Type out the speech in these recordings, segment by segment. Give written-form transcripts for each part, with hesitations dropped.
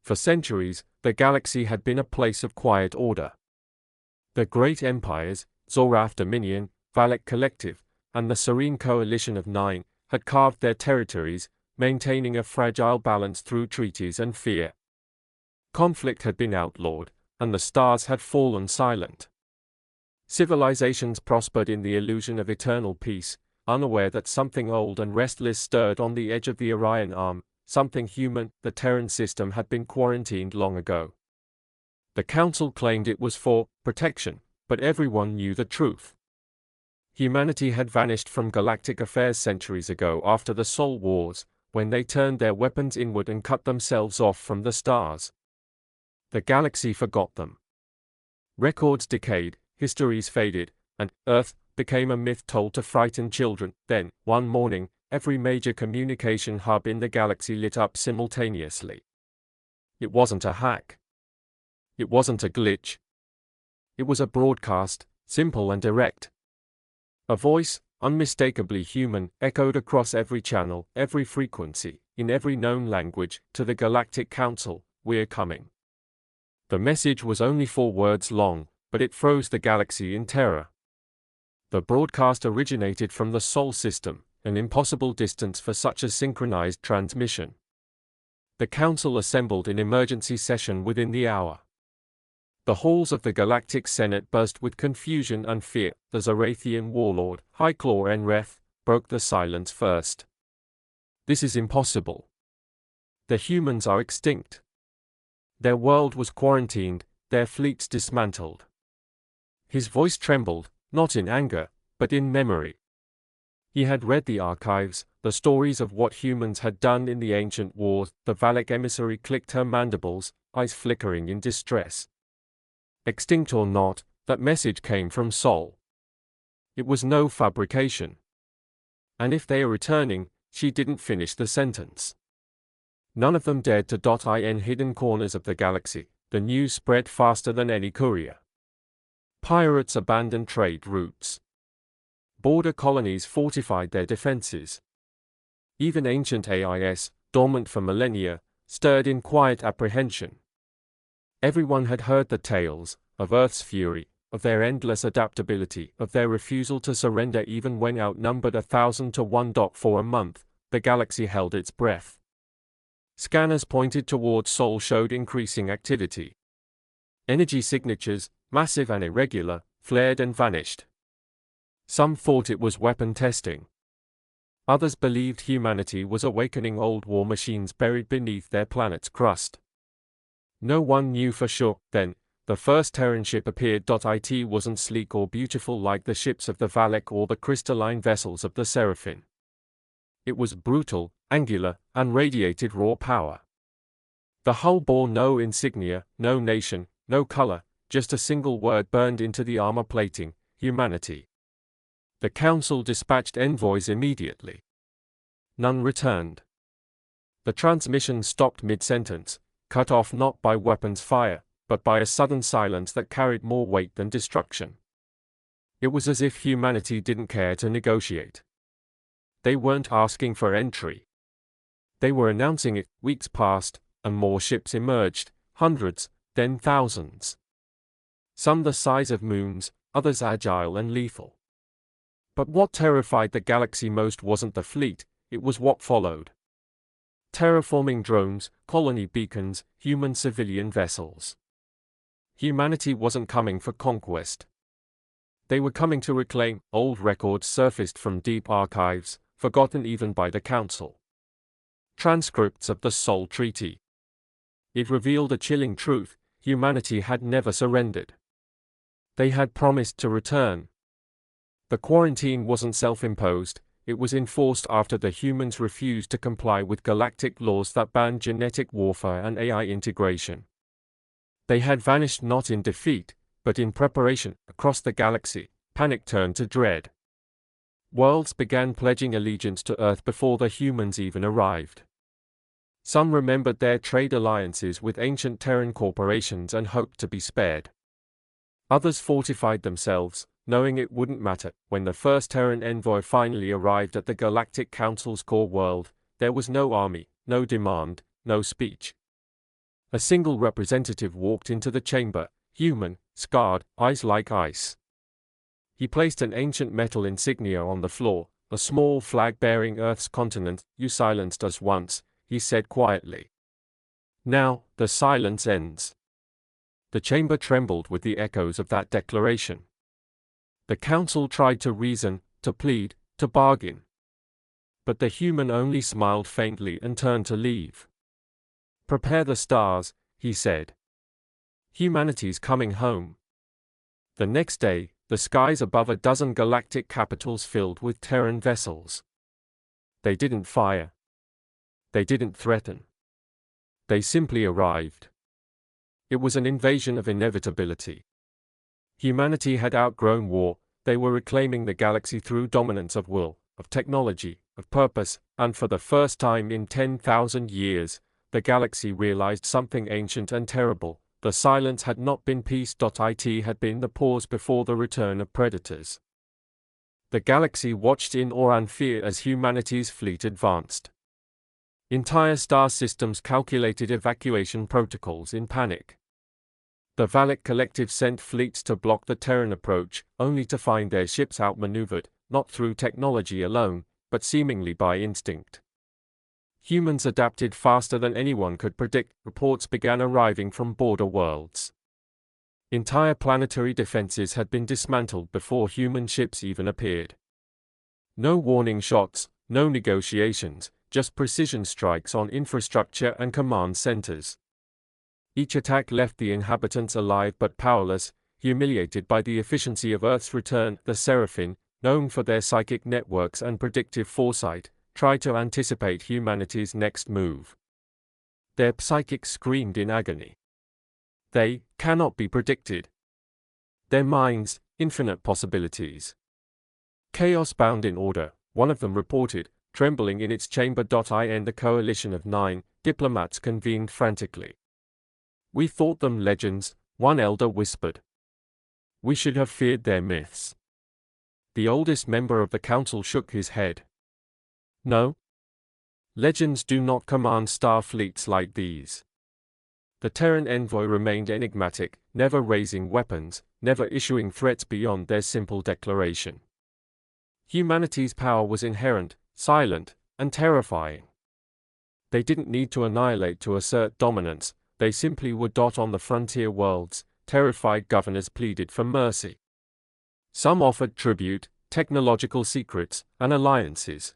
For centuries, the galaxy had been a place of quiet order. The great empires, Zorath Dominion, Valak Collective, and the Serene Coalition of Nine, had carved their territories, maintaining a fragile balance through treaties and fear. Conflict had been outlawed, and the stars had fallen silent. Civilizations prospered in the illusion of eternal peace, unaware that something old and restless stirred on the edge of the Orion Arm, something human. The Terran system had been quarantined long ago. The Council claimed it was for protection, but everyone knew the truth. Humanity had vanished from galactic affairs centuries ago after the Sol Wars, when they turned their weapons inward and cut themselves off from the stars. The galaxy forgot them. Records decayed, histories faded, and Earth became a myth told to frighten children. Then, one morning, every major communication hub in the galaxy lit up simultaneously. It wasn't a hack. It wasn't a glitch. It was a broadcast, simple and direct. A voice, unmistakably human, echoed across every channel, every frequency, in every known language, to the Galactic Council: "We're coming." The message was only 4 words long, but it froze the galaxy in terror. The broadcast originated from the Sol system, an impossible distance for such a synchronized transmission. The Council assembled in emergency session within the hour. The halls of the Galactic Senate burst with confusion and fear. The Zorathian warlord, Hyclor Enreth, broke the silence first. "This is impossible. The humans are extinct. Their world was quarantined, their fleets dismantled." His voice trembled, not in anger, but in memory. He had read the archives, the stories of what humans had done in the ancient wars. The Valak emissary clicked her mandibles, eyes flickering in distress. Extinct or not, that message came from Sol. It was no fabrication. "And if they are returning," she didn't finish the sentence. None of them dared to in hidden corners of the galaxy. The news spread faster than any courier. Pirates abandoned trade routes. Border colonies fortified their defenses. Even ancient AIS, dormant for millennia, stirred in quiet apprehension. Everyone had heard the tales of Earth's fury, of their endless adaptability, of their refusal to surrender even when outnumbered 1,000 to 1. For a month, the galaxy held its breath. Scanners pointed toward Sol showed increasing activity. Energy signatures, massive and irregular, flared and vanished. Some thought it was weapon testing. Others believed humanity was awakening old war machines buried beneath their planet's crust. No one knew for sure. Then, the first Terran ship appeared. It wasn't sleek or beautiful like the ships of the Valak or the crystalline vessels of the Seraphim. It was brutal, angular, and radiated raw power. The hull bore no insignia, no nation, no color, just a single word burned into the armor plating: humanity. The Council dispatched envoys immediately. None returned. The transmission stopped mid-sentence, cut off not by weapons fire, but by a sudden silence that carried more weight than destruction. It was as if humanity didn't care to negotiate. They weren't asking for entry. They were announcing it. Weeks passed, and more ships emerged, hundreds, then thousands. Some the size of moons, others agile and lethal. But what terrified the galaxy most wasn't the fleet, it was what followed. Terraforming drones, colony beacons, human civilian vessels. Humanity wasn't coming for conquest. They were coming to reclaim. Old records surfaced from deep archives, forgotten even by the Council. Transcripts of the Sol Treaty. It revealed a chilling truth: humanity had never surrendered. They had promised to return. The quarantine wasn't self-imposed, it was enforced after the humans refused to comply with galactic laws that banned genetic warfare and AI integration. They had vanished not in defeat, but in preparation. Across the galaxy, panic turned to dread. Worlds began pledging allegiance to Earth before the humans even arrived. Some remembered their trade alliances with ancient Terran corporations and hoped to be spared. Others fortified themselves, knowing it wouldn't matter. When the first Terran envoy finally arrived at the Galactic Council's core world, there was no army, no demand, no speech. A single representative walked into the chamber, human, scarred, eyes like ice. He placed an ancient metal insignia on the floor, a small flag bearing Earth's continent. "You silenced us once," he said quietly. "Now, the silence ends." The chamber trembled with the echoes of that declaration. The council tried to reason, to plead, to bargain. But the human only smiled faintly and turned to leave. "Prepare the stars," he said. "Humanity's coming home." The next day, the skies above a dozen galactic capitals filled with Terran vessels. They didn't fire. They didn't threaten. They simply arrived. It was an invasion of inevitability. Humanity had outgrown war. They were reclaiming the galaxy through dominance of will, of technology, of purpose, and for the first time in 10,000 years, the galaxy realized something ancient and terrible. The silence had not been peace. It had been the pause before the return of predators. The galaxy watched in awe and fear as humanity's fleet advanced. Entire star systems calculated evacuation protocols in panic. The Valak Collective sent fleets to block the Terran approach, only to find their ships outmaneuvered, not through technology alone, but seemingly by instinct. Humans adapted faster than anyone could predict. Reports began arriving from border worlds. Entire planetary defenses had been dismantled before human ships even appeared. No warning shots, no negotiations, just precision strikes on infrastructure and command centers. Each attack left the inhabitants alive but powerless, humiliated by the efficiency of Earth's return. The Seraphim, known for their psychic networks and predictive foresight, tried to anticipate humanity's next move. Their psychics screamed in agony. They cannot be predicted. Their minds, infinite possibilities. Chaos bound in order, one of them reported, trembling in its chamber. In the coalition of 9, diplomats convened frantically. "We thought them legends," one elder whispered. "We should have feared their myths." The oldest member of the council shook his head. "No. Legends do not command star fleets like these." The Terran envoy remained enigmatic, never raising weapons, never issuing threats beyond their simple declaration. Humanity's power was inherent, silent, and terrifying. They didn't need to annihilate to assert dominance, they simply would. On the frontier worlds, terrified governors pleaded for mercy. Some offered tribute, technological secrets, and alliances.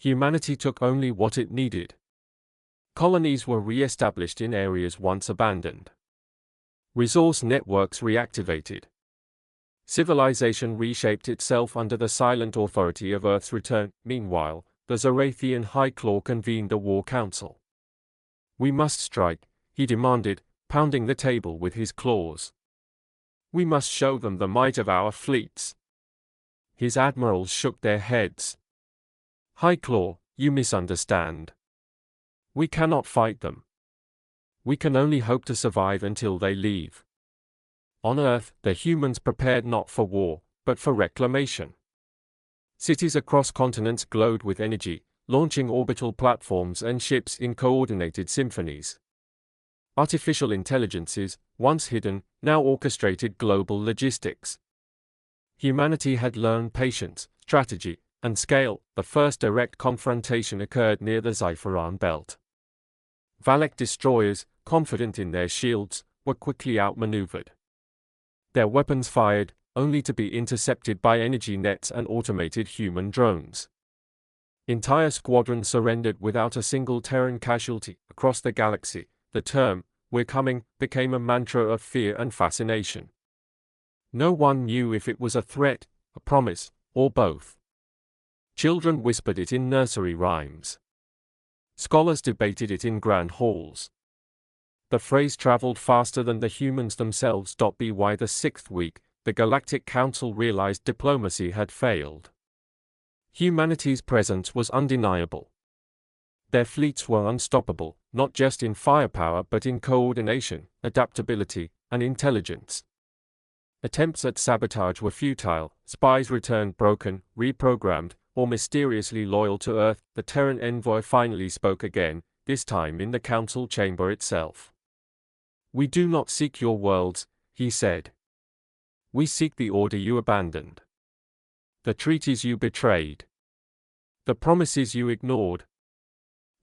Humanity took only what it needed. Colonies were re-established in areas once abandoned. Resource networks reactivated. Civilization reshaped itself under the silent authority of Earth's return. Meanwhile, the Zorathian High Claw convened a war council. "We must strike," he demanded, pounding the table with his claws. "We must show them the might of our fleets." His admirals shook their heads. "High Claw, you misunderstand. We cannot fight them. We can only hope to survive until they leave." On Earth, the humans prepared not for war, but for reclamation. Cities across continents glowed with energy, launching orbital platforms and ships in coordinated symphonies. Artificial intelligences, once hidden, now orchestrated global logistics. Humanity had learned patience, strategy, and scale. The first direct confrontation occurred near the Zephyron belt. Valak destroyers, confident in their shields, were quickly outmaneuvered. Their weapons fired, only to be intercepted by energy nets and automated human drones. Entire squadrons surrendered without a single Terran casualty. Across the galaxy, the term, "We're coming," became a mantra of fear and fascination. No one knew if it was a threat, a promise, or both. Children whispered it in nursery rhymes. Scholars debated it in grand halls. The phrase traveled faster than the humans themselves. By the 6th week, the Galactic Council realized diplomacy had failed. Humanity's presence was undeniable. Their fleets were unstoppable, not just in firepower but in coordination, adaptability, and intelligence. Attempts at sabotage were futile. Spies returned broken, reprogrammed, or mysteriously loyal to Earth. The Terran envoy finally spoke again, this time in the council chamber itself. "We do not seek your worlds," he said. "We seek the order you abandoned. The treaties you betrayed. The promises you ignored.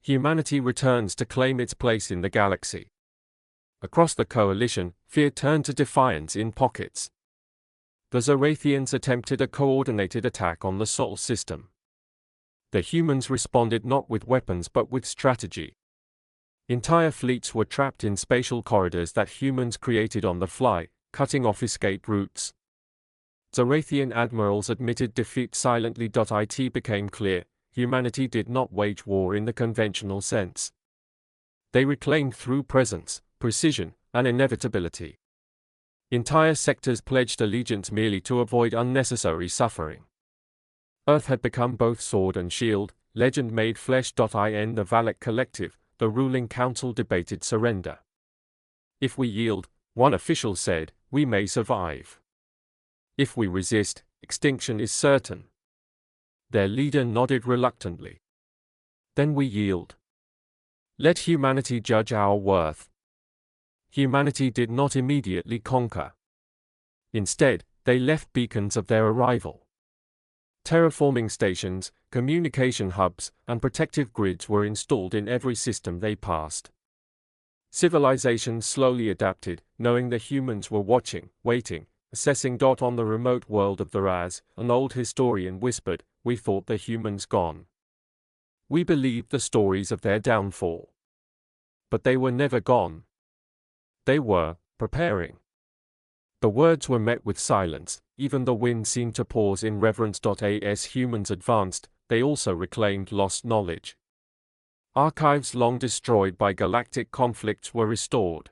Humanity returns to claim its place in the galaxy." Across the coalition, fear turned to defiance in pockets. The Zorathians attempted a coordinated attack on the Sol system. The humans responded not with weapons but with strategy. Entire fleets were trapped in spatial corridors that humans created on the fly, cutting off escape routes. Zorathian admirals admitted defeat silently. It became clear, humanity did not wage war in the conventional sense. They reclaimed through presence, precision, and inevitability. Entire sectors pledged allegiance merely to avoid unnecessary suffering. Earth had become both sword and shield, legend made flesh. In the Valak Collective, the ruling council debated surrender. "If we yield," one official said, "we may survive. If we resist, extinction is certain." Their leader nodded reluctantly. "Then we yield. Let humanity judge our worth." Humanity did not immediately conquer. Instead, they left beacons of their arrival. Terraforming stations, communication hubs, and protective grids were installed in every system they passed. Civilizations slowly adapted, knowing the humans were watching, waiting, assessing. On the remote world of the Raz, an old historian whispered, "We thought the humans gone. We believed the stories of their downfall. But they were never gone. They were preparing." The words were met with silence, even the wind seemed to pause in reverence. As humans advanced, they also reclaimed lost knowledge. Archives long destroyed by galactic conflicts were restored.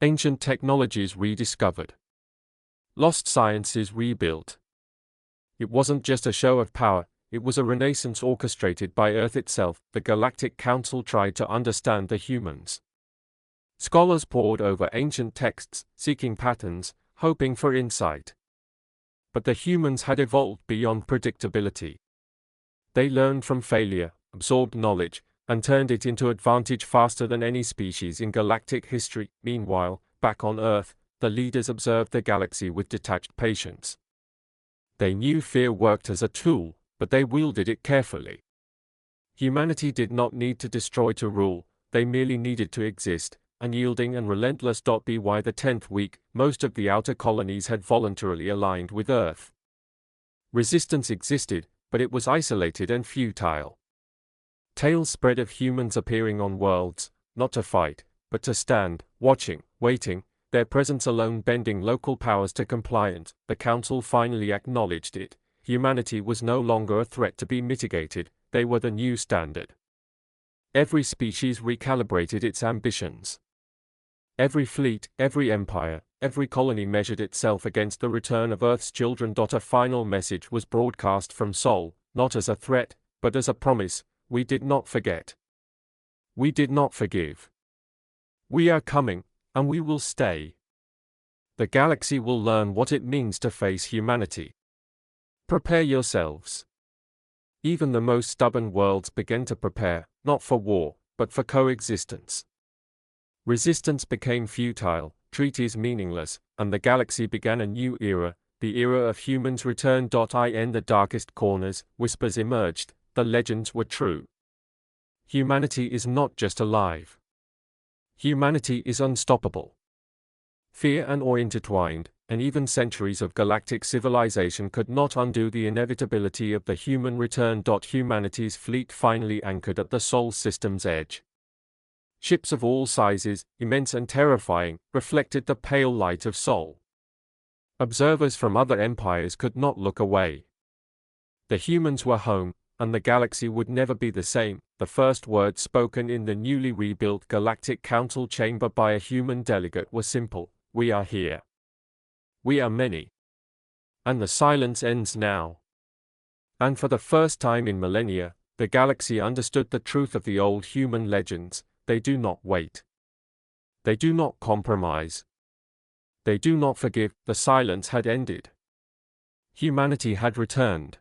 Ancient technologies rediscovered. Lost sciences rebuilt. It wasn't just a show of power, it was a renaissance orchestrated by Earth itself. The Galactic Council tried to understand the humans. Scholars pored over ancient texts, seeking patterns, hoping for insight. But the humans had evolved beyond predictability. They learned from failure, absorbed knowledge, and turned it into advantage faster than any species in galactic history. Meanwhile, back on Earth, the leaders observed the galaxy with detached patience. They knew fear worked as a tool, but they wielded it carefully. Humanity did not need to destroy to rule, they merely needed to exist, unyielding and relentless. By the 10th week, most of the outer colonies had voluntarily aligned with Earth. Resistance existed, but it was isolated and futile. Tales spread of humans appearing on worlds, not to fight, but to stand, watching, waiting, their presence alone bending local powers to compliance. The Council finally acknowledged it. Humanity was no longer a threat to be mitigated, they were the new standard. Every species recalibrated its ambitions. Every fleet, every empire, every colony measured itself against the return of Earth's children. A final message was broadcast from Sol, not as a threat, but as a promise: we did not forget. We did not forgive. We are coming, and we will stay. The galaxy will learn what it means to face humanity. Prepare yourselves. Even the most stubborn worlds began to prepare, not for war, but for coexistence. Resistance became futile, treaties meaningless, and the galaxy began a new era, the era of humans' return. In the darkest corners, whispers emerged, the legends were true. Humanity is not just alive. Humanity is unstoppable. Fear and awe intertwined, and even centuries of galactic civilization could not undo the inevitability of the human return. Humanity's fleet finally anchored at the Sol system's edge. Ships of all sizes, immense and terrifying, reflected the pale light of Sol. Observers from other empires could not look away. The humans were home, and the galaxy would never be the same. The first words spoken in the newly rebuilt Galactic Council chamber by a human delegate were simple: "We are here. We are many." And the silence ends now. And for the first time in millennia, the galaxy understood the truth of the old human legends: they do not wait. They do not compromise. They do not forgive. The silence had ended. Humanity had returned.